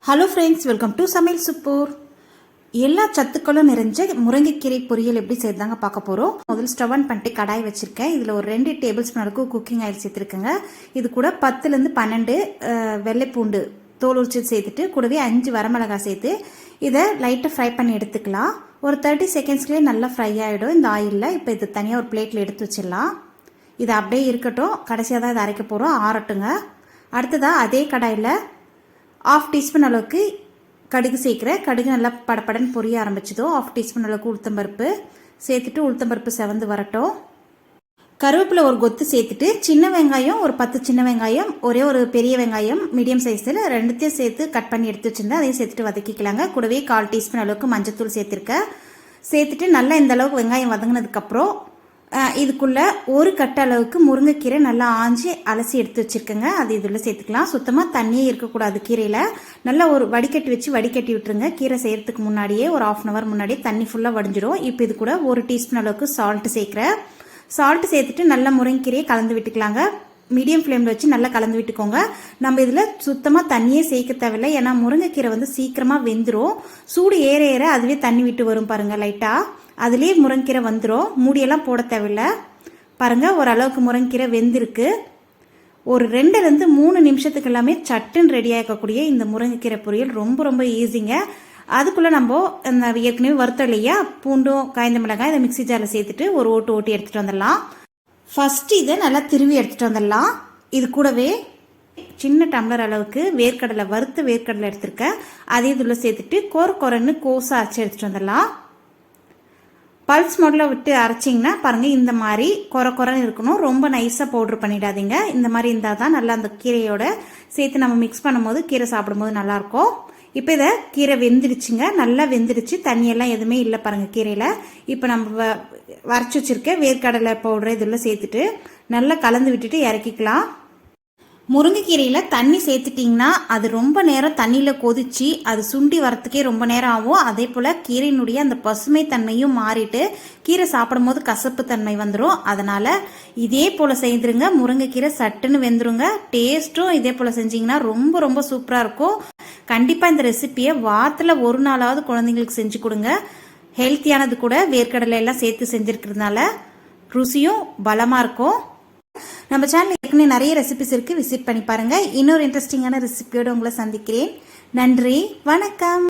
Hello friends, welcome to சமையல் super. எல்லா சத்துக்களும் நிறைஞ்ச முருங்கைக்கீரை பொரியல் எப்படி செய்யறதாங்க பார்க்க போகிறோம். முதல் ஸ்டவ் ஆன் பண்ணிட்டு கடாய் வச்சுருக்கேன். இதில் ஒரு 2 டேபிள் ஸ்பூன் அளவுக்கு குக்கிங் ஆயில் சேர்த்துருக்கேங்க. இது கூட 10லேருந்து 12 வெள்ளைப்பூண்டு தோல் உரிச்சு சேர்த்துட்டு கூடவே 5 வரமிளகாய் சேர்த்து இதை லைட்டாக ஃப்ரை பண்ணி எடுத்துக்கலாம். ஒரு 30 செகண்ட்ஸ்லேயே நல்லா ஃப்ரை ஆகிடும் இந்த ஆயிலில். இப்போ இது தனியாக ஒரு பிளேட்டில் எடுத்து வச்சிடலாம். இது அப்படியே இருக்கட்டும், கடைசியாக தான் இதை அரைக்க போகிறோம், ஆறட்டுங்க. அடுத்ததாக அதே கடாயில் 1/2 டீஸ்பூன் அளவுக்கு கடுகு சேர்க்குறேன். கடுகு நல்லா படப்படன்னு பொரிய ஆரம்பிச்சதோ 1/2 டீஸ்பூன் அளவுக்கு உளுத்தம்பருப்பு சேர்த்துட்டு உளுத்தம்பருப்பு செவந்து வரட்டும். கருவேப்பிலை ஒரு கொத்து சேர்த்துட்டு சின்ன வெங்காயம் ஒரு 10 சின்ன வெங்காயம், ஒரே ஒரு பெரிய வெங்காயம் மீடியம் சைஸில் 2த்தையும் சேர்த்து கட் பண்ணி எடுத்து வச்சுருந்தேன். அதையும் சேர்த்துட்டு வதக்கிக்கலாங்க. கூடவே 1/4 டீஸ்பூன் அளவுக்கு மஞ்சத்தூள் சேர்த்துருக்கேன். சேர்த்துட்டு நல்லா இந்த அளவுக்கு வெங்காயம் வதங்கினதுக்கப்புறம் இதுக்குள்ளே ஒரு கட்ட அளவுக்கு முருங்கைக்கீரை நல்லா ஆஞ்சி அலசி எடுத்து வச்சுருக்கேங்க. அது இதில் சேர்த்துக்கலாம். சுத்தமாக தண்ணியே இருக்கக்கூடாது கீரையில். நல்லா ஒரு வடிகட்டி வச்சு வடிகட்டி விட்டுருங்க. கீரை செய்கிறதுக்கு முன்னாடியே ஒரு 1/2 hour முன்னாடியே தண்ணி ஃபுல்லாக வடிஞ்சிடும். இப்போ இது கூட 1 டீஸ்பூன் அளவுக்கு சால்ட்டு சேர்க்குறேன். சால்ட்டு சேர்த்துட்டு நல்லா முருங்கைக்கீரையை கலந்து விட்டுக்கலாங்க. மீடியம் ஃப்ளேமில் வச்சு நல்லா கலந்து விட்டுக்கோங்க. நம்ம இதில் சுத்தமாக தண்ணியே சேர்க்க தேவையில்லை. ஏன்னா முருங்கைக்கீரை சீக்கிரமாக வெந்துடும். சூடு ஏற ஏற அதுவே தண்ணி விட்டு வரும் பாருங்கள். லைட்டாக அதுலேயே முருங்கைக்கீரை வந்துடும். மூடியெல்லாம் போட தேவையில்லை. பாருங்கள், ஓரளவுக்கு முருங்கைக்கீரை வெந்திருக்கு. ஒரு 2லேருந்து 3 நிமிஷத்துக்கு எல்லாமே சட்டுன்னு ரெடி ஆகக்கூடிய இந்த முருங்கைக்கீரை பொரியல் ரொம்ப ரொம்ப ஈஸிங்க. அதுக்குள்ளே நம்ம அந்த ஏற்கனவே வறுத்தோம் இல்லையா பூண்டும் காய்ந்த மிளகாய், இதை மிக்ஸி ஜாரில் சேர்த்துட்டு ஒரு ஓட்டி எடுத்துகிட்டு வந்துடலாம். ஃபஸ்ட்டு இதை நல்லா திருவி எடுத்துகிட்டு வந்துடலாம். இது கூடவே சின்ன டம்ளர் அளவுக்கு வேர்க்கடலை, வறுத்த வேர்க்கடலை எடுத்துருக்கேன். அதே இதில் சேர்த்துட்டு கொரன்னு கோஸை அரைச்சி எடுத்துகிட்டு வந்துடலாம். பல்ஸ் மோடில் விட்டு அரைச்சிங்கன்னா பாருங்கள், இந்த மாதிரி கொரன்னு இருக்கணும். ரொம்ப நைஸாக பவுட்ரு பண்ணிடாதீங்க. இந்த மாதிரி இருந்தால் தான் நல்லா அந்த கீரையோட சேர்த்து நம்ம மிக்ஸ் பண்ணும்போது கீரை சாப்பிடும்போது நல்லாயிருக்கும். இப்போ இதை கீரை வெந்துடுச்சுங்க, நல்லா வெந்துடுச்சு. தண்ணியெல்லாம் எதுவுமே இல்லை பாருங்கள் கீரையில். இப்போ நம்ம வரைச்சி வச்சுருக்க வேர்க்கடலை பவுடரை இதில் சேர்த்துட்டு நல்லா கலந்து விட்டுட்டு இறக்கிக்கலாம். முருங்கைக்கீரையில் தண்ணி சேர்த்துட்டிங்கன்னா அது ரொம்ப நேரம் தண்ணியில் கொதிச்சு அது சுண்டி வரத்துக்கே ரொம்ப நேரம் ஆகும். அதே போல் கீரையினுடைய அந்த பசுமை தன்மையும் மாறிட்டு கீரை சாப்பிடும்போது கசப்பு தன்மை வந்துடும். அதனால் இதே போல் செய்துருங்க. முருங்கைக்கீரை சட்டுன்னு வெந்துருங்க. டேஸ்ட்டும் இதே போல் செஞ்சிங்கன்னா ரொம்ப ரொம்ப சூப்பராக இருக்கும். கண்டிப்பாக இந்த ரெசிப்பியை வாரத்தில் ஒரு நாளாவது குழந்தைங்களுக்கு செஞ்சு கொடுங்க. ஹெல்த்தியானது கூட, வேர்க்கடலை எல்லாம் சேர்த்து செஞ்சுருக்கிறதுனால ருசியும் பலமாக இருக்கும். நம்ம சேனல் ஏற்கனவே நிறைய ரெசிபிஸ் இருக்குது, விசிட் பண்ணி பாருங்கள். இன்னொரு இன்ட்ரெஸ்டிங்கான ரெசிபியோடு உங்களை சந்திக்கிறேன். நன்றி, வணக்கம்.